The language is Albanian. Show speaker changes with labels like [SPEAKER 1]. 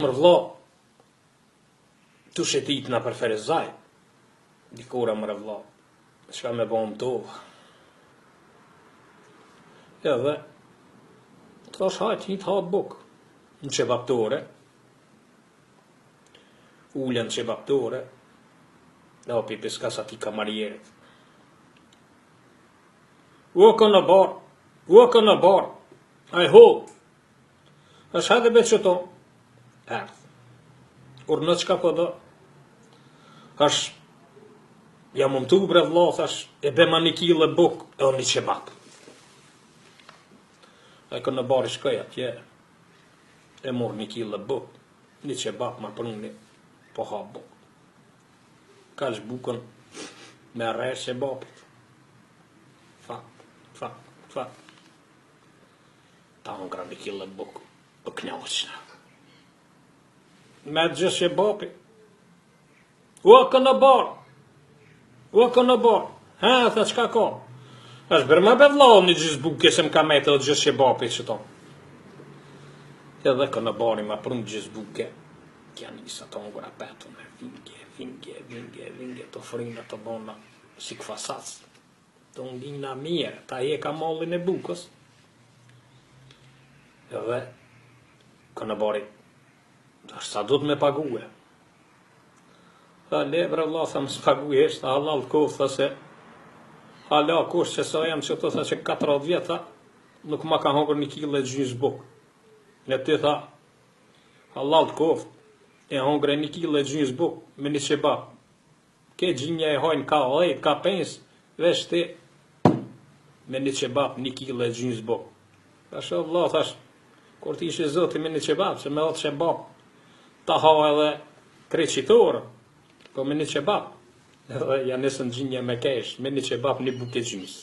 [SPEAKER 1] Mër vlo, tu shetit na për Ferezaj, dikura mër vlo, çka me bom tovë. Edhe, thash hajt një të hatë buk, në qebaptore, ullën në qebaptore, dhe o pipis ka sa ti kamarjerit. U në bar, a i ho, është hajde be që ton, erdh. Urnë qka po do, thash, jam umtu bre vlo, thash, e bema një kile buk, e o një qebap. A i në bar i shkoj atje, e mor një kile buk, një qebap ma pruni, po ha buk. Ka që bukën me rresh qebapit. Fa. Ta hongra një kile buk, o knjoqna. Me gjës qebapi. U në bar. Ha, tha qka ka? Është bërë me bevlau një gjys buke se m'ka mejtë dhe gjys qebapi që ton. Edhe në bari ma prun gjys buke. Kja njësa të hongra petu me vinge, të frina të bona, si këfasac. Të ndina mire, ta je ka mallin e bukës. Edhe, në bari, është sa du të me pague. Tha, le bre vla, tha më s'pague eshte, halal kohë, tha se, hala kush që sa jam që të tha që 40 vjetë, nuk ma ka hongër një kile gjys buk. Në ty tha, halal kohë, e hongër një kile gjys buk, me një qebap. Ke gjinja e hojnë ka 10, ka 5, vesh ti, me një qebap, një kile gjys buk. Thash, vla, thash, kur ti ishe zoti me një qebap, që me otë qebap, ta ha edhe kreqitorë, po me një qebap, edhe janë nësën gjinja me kesh, me një qebap një buke gjys.